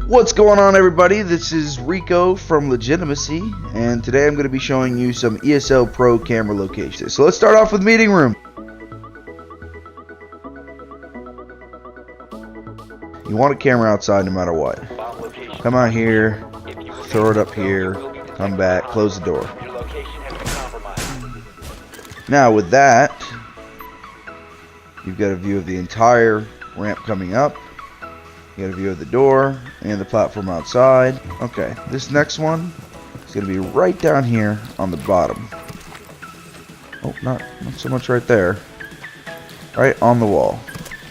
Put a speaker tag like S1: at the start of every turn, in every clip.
S1: What's going on, everybody? This is Rico from Legitimacy, and today I'm going to be showing you some ESL Pro camera locations. So let's start off with meeting room. You want a camera outside no matter what. Come out here, throw it up here, come back, close the door. Now with that, you've got a view of the entire ramp coming up. You got a view of the door and the platform outside. Okay, this next one is going to be right down here on the bottom. Oh, not so much right there. Right on the wall.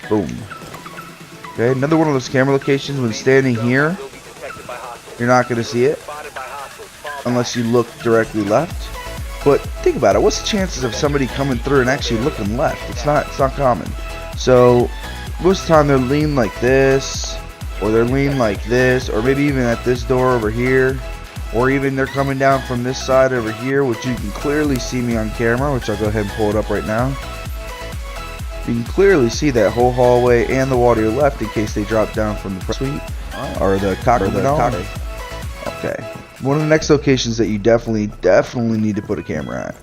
S1: Boom. Okay, another one of those camera locations. When standing here, you're not going to see it unless you look directly left. But think about it. What's the chances of somebody coming through and actually looking left? It's not common. So most of the time they're leaned like this, or they're leaned like this, or maybe even at this door over here, or even they're coming down from this side over here, which you can clearly see me on camera, which I'll go ahead and pull it up right now. You can clearly see that whole hallway and the wall to your left in case they drop down from the suite or the cockpit. Okay. One of the next locations that you definitely need to put a camera at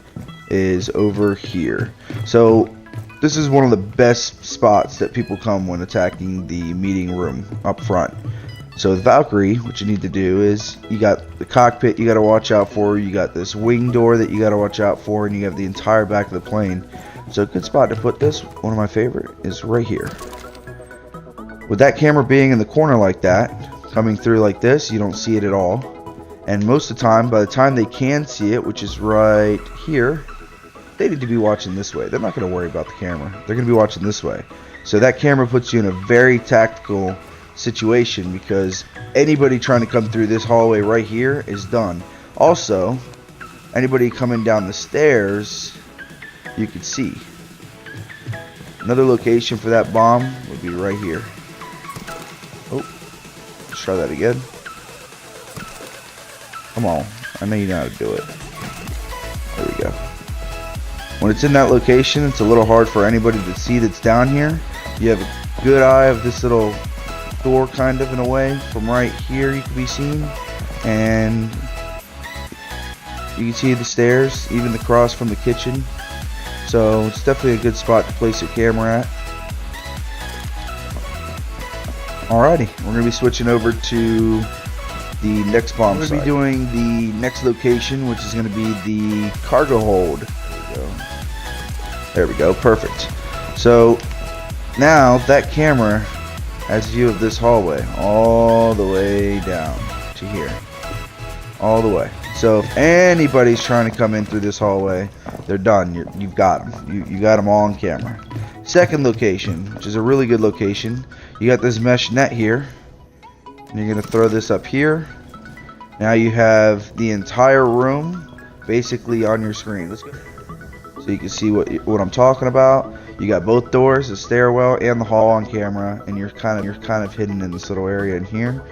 S1: is over here. So this is one of the best spots that people come when attacking the meeting room up front. So the Valkyrie, what you need to do is, you got the cockpit you got to watch out for, you got this wing door that you got to watch out for, and you have the entire back of the plane. So a good spot to put this, one of my favorite, is right here. With that camera being in the corner like that, coming through like this, you don't see it at all. And most of the time, by the time they can see it, which is right here, they need to be watching this way. They're not going to worry about the camera. They're going to be watching this way. So that camera puts you in a very tactical situation, because anybody trying to come through this hallway right here is done. Also, anybody coming down the stairs, you can see. Another location for that bomb would be right here. Oh, let's try that again. Come on, I know you know how to do it. There we go. When it's in that location, it's a little hard for anybody to see that's down here. You have a good eye of this little door, kind of, in a way. From right here you can be seen, and you can see the stairs, even the cross from the kitchen. So it's definitely a good spot to place your camera at. Alrighty, we're going to be switching over to the next bomb site. We're going to be doing the next location, which is going to be the cargo hold. There we go, perfect. So now that camera has view of this hallway all the way down to here, all the way. So if anybody's trying to come in through this hallway, they're done. You've got them. You got them all on camera. Second location, which is a really good location, you got this mesh net here, and you're gonna throw this up here. Now you have the entire room basically on your screen. Let's go. So you can see what I'm talking about. You got both doors, the stairwell and the hall on camera, and you're kind of hidden in this little area in here.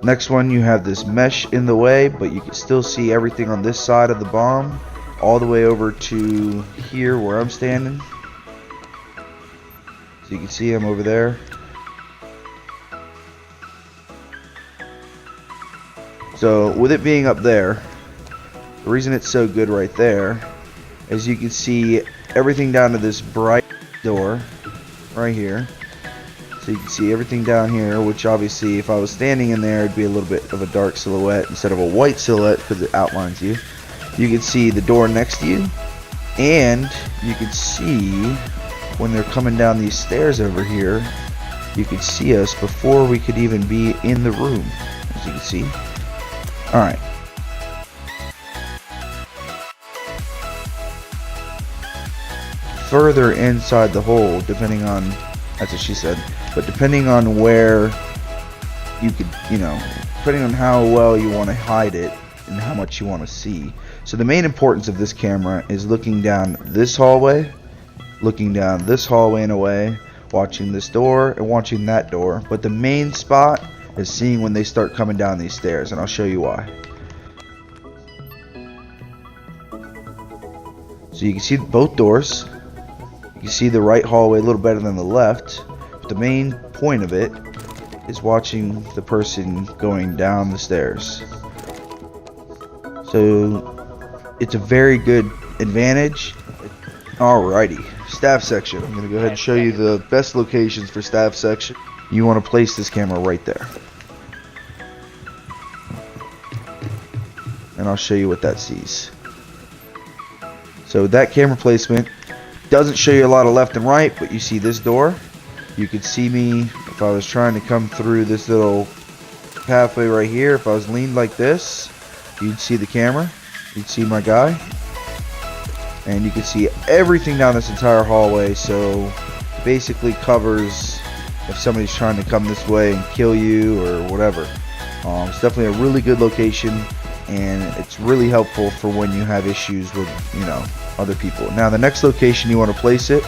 S1: Next one, you have this mesh in the way, but you can still see everything on this side of the bomb, all the way over to here where I'm standing. So you can see I'm over there. So with it being up there, the reason it's so good right there is you can see everything down to this bright door right here. So you can see everything down here, which obviously if I was standing in there, it'd be a little bit of a dark silhouette instead of a white silhouette, because it outlines you. You can see the door next to you, and you can see when they're coming down these stairs over here, you can see us before we could even be in the room, as you can see. Alright. Further inside the hole, depending on, that's what she said, but depending on where you could, depending on how well you want to hide it and how much you want to see. So the main importance of this camera is looking down this hallway, looking down this hallway and away, watching this door and watching that door. But the main spot is seeing when they start coming down these stairs, and I'll show you why. So you can see both doors. You can see the right hallway a little better than the left. But the main point of it is watching the person going down the stairs. So it's a very good advantage. Alrighty, staff section. I'm gonna go ahead and show you the best locations for staff section. You want to place this camera right there, and I'll show you what that sees. So that camera placement doesn't show you a lot of left and right, but you see this door. You could see me if I was trying to come through this little pathway right here. If I was leaned like this, you'd see the camera, you'd see my guy, and you could see everything down this entire hallway. So basically covers if somebody's trying to come this way and kill you or whatever. It's definitely a really good location, and it's really helpful for when you have issues with, you know, other people. Now the next location you want to place it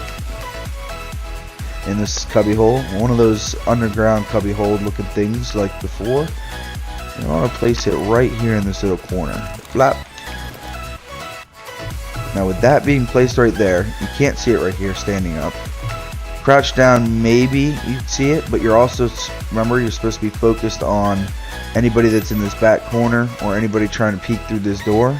S1: in this cubby hole, one of those underground cubby hole looking things like before. You want to place it right here in this little corner. Flap. Now with that being placed right there, you can't see it right here standing up. Crouch down, maybe you can see it, but you're also, remember, you're supposed to be focused on anybody that's in this back corner or anybody trying to peek through this door.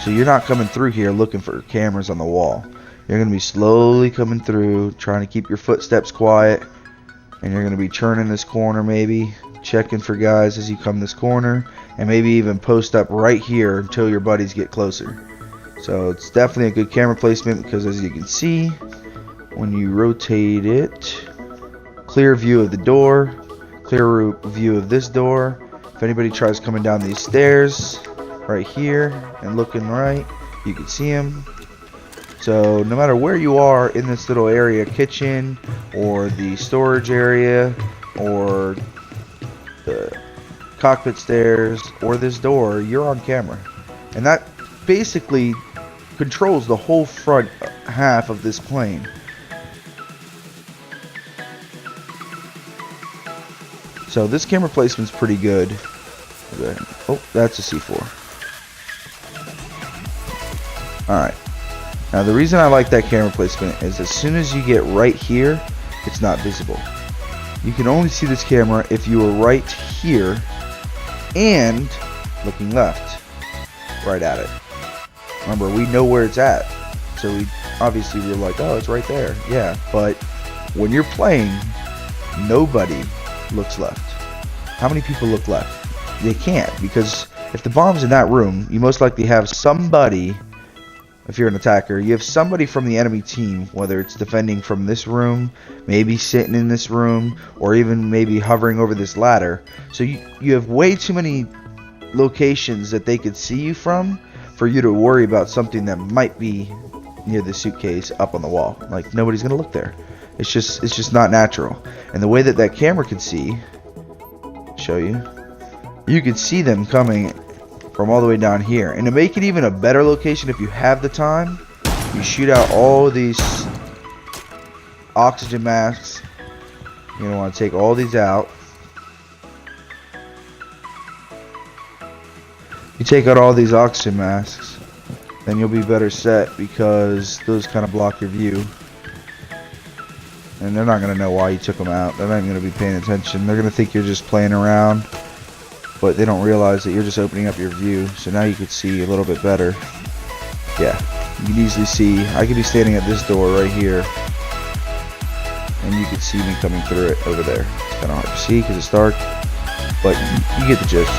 S1: So you're not coming through here looking for cameras on the wall. You're going to be slowly coming through, trying to keep your footsteps quiet, and you're going to be turning this corner, maybe checking for guys as you come this corner, and maybe even post up right here until your buddies get closer. So it's definitely a good camera placement because, as you can see, when you rotate it, clear view of the door, clear view of this door. If anybody tries coming down these stairs right here and looking right, you can see them. So no matter where you are in this little area, kitchen or the storage area or the cockpit stairs or this door, you're on camera. And that basically controls the whole front half of this plane. So this camera placement's pretty good. Oh, that's a C4. Alright. Now the reason I like that camera placement is as soon as you get right here, it's not visible. You can only see this camera if you are right here and looking left, right at it. Remember, we know where it's at, so we obviously we're like, oh, it's right there. Yeah, but when you're playing, nobody looks left. How many people look left? They can't, because if the bomb's in that room, you most likely have somebody. If you're an attacker, you have somebody from the enemy team, whether it's defending from this room, maybe sitting in this room, or even maybe hovering over this ladder. So you have way too many locations that they could see you from for you to worry about something that might be near the suitcase up on the wall. Like, nobody's gonna look there. It's just not natural. And the way that that camera can see, show you, you can see them coming from all the way down here. And to make it even a better location, if you have the time, you shoot out all these oxygen masks. You're going to want to take all these out. You take out all these oxygen masks, then you'll be better set, because those kind of block your view. And they're not going to know why you took them out. They're not even going to be paying attention. They're going to think you're just playing around, but they don't realize that you're just opening up your view. So now you can see a little bit better. Yeah, you can easily see. I could be standing at this door right here, and you can see me coming through it over there. It's kind of hard to see because it's dark, but you get the gist.